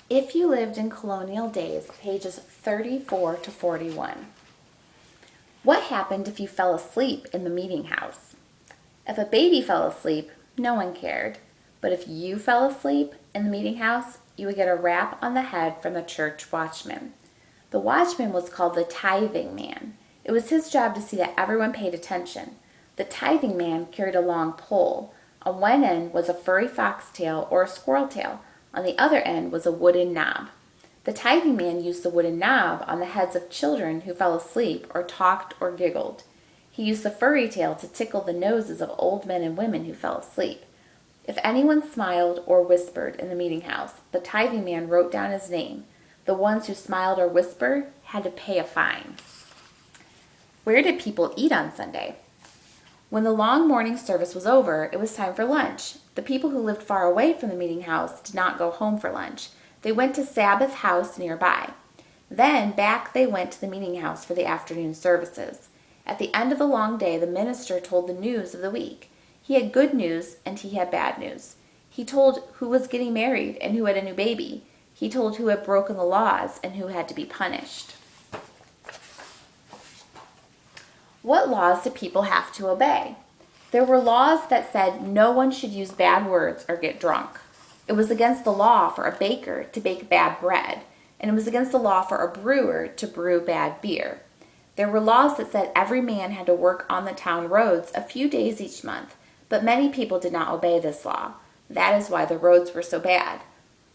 If You Lived in Colonial Days, pages 34 to 41. What happened if you fell asleep in the meeting house? If a baby fell asleep, no one cared. But if you fell asleep in the meeting house, you would get a rap on the head from the church watchman. The watchman was called the tithing man. It was his job to see that everyone paid attention. The tithing man carried a long pole. On one end was a furry foxtail or a squirrel tail. On the other end was a wooden knob. The tithing man used the wooden knob on the heads of children who fell asleep or talked or giggled. He used the furry tail to tickle the noses of old men and women who fell asleep. If anyone smiled or whispered in the meeting house, the tithing man wrote down his name. The ones who smiled or whispered had to pay a fine. Where did people eat on Sunday? When the long morning service was over, it was time for lunch. The people who lived far away from the meeting house did not go home for lunch. They went to Sabbath house nearby. Then back they went to the meeting house for the afternoon services. At the end of the long day, the minister told the news of the week. He had good news and he had bad news. He told who was getting married and who had a new baby. He told who had broken the laws and who had to be punished. What laws did people have to obey? There were laws that said no one should use bad words or get drunk. It was against the law for a baker to bake bad bread, and it was against the law for a brewer to brew bad beer. There were laws that said every man had to work on the town roads a few days each month, but many people did not obey this law. That is why the roads were so bad.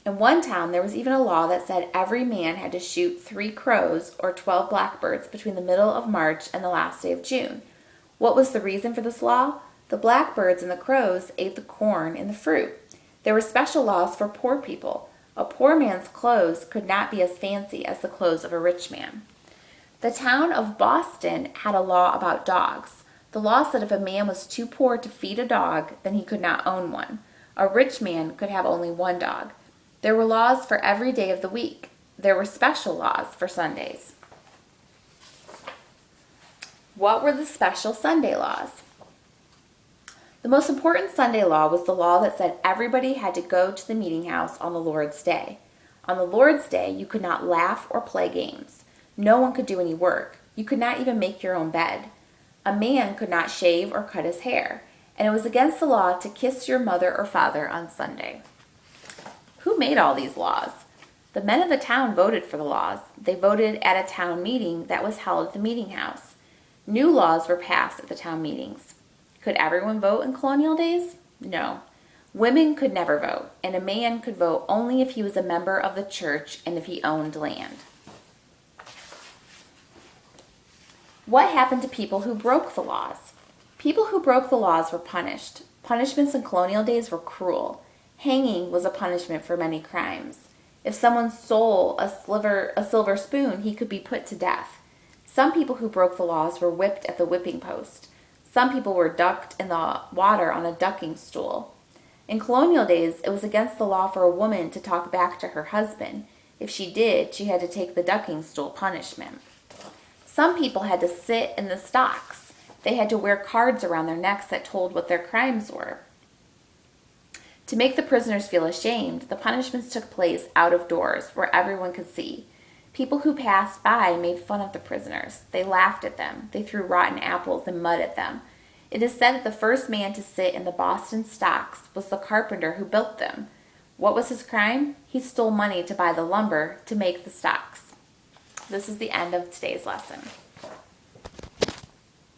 In one town, there was even a law that said every man had to shoot 3 crows or 12 blackbirds between the middle of March and the last day of June. What was the reason for this law? The blackbirds and the crows ate the corn and the fruit. There were special laws for poor people. A poor man's clothes could not be as fancy as the clothes of a rich man. The town of Boston had a law about dogs. The law said if a man was too poor to feed a dog, then he could not own one. A rich man could have only one dog. There were laws for every day of the week. There were special laws for Sundays. What were the special Sunday laws? The most important Sunday law was the law that said everybody had to go to the meeting house on the Lord's Day. On the Lord's Day, you could not laugh or play games. No one could do any work. You could not even make your own bed. A man could not shave or cut his hair, and it was against the law to kiss your mother or father on Sunday. Who made all these laws? The men of the town voted for the laws. They voted at a town meeting that was held at the meeting house. New laws were passed at the town meetings. Could everyone vote in colonial days? No. Women could never vote, and a man could vote only if he was a member of the church and if he owned land. What happened to people who broke the laws? People who broke the laws were punished. Punishments in colonial days were cruel. Hanging was a punishment for many crimes. If someone stole a silver spoon, he could be put to death. Some people who broke the laws were whipped at the whipping post. Some people were ducked in the water on a ducking stool. In colonial days, it was against the law for a woman to talk back to her husband. If she did, she had to take the ducking stool punishment. Some people had to sit in the stocks. They had to wear cards around their necks that told what their crimes were. To make the prisoners feel ashamed, the punishments took place out of doors where everyone could see. People who passed by made fun of the prisoners. They laughed at them. They threw rotten apples and mud at them. It is said that the first man to sit in the Boston stocks was the carpenter who built them. What was his crime? He stole money to buy the lumber to make the stocks. This is the end of today's lesson.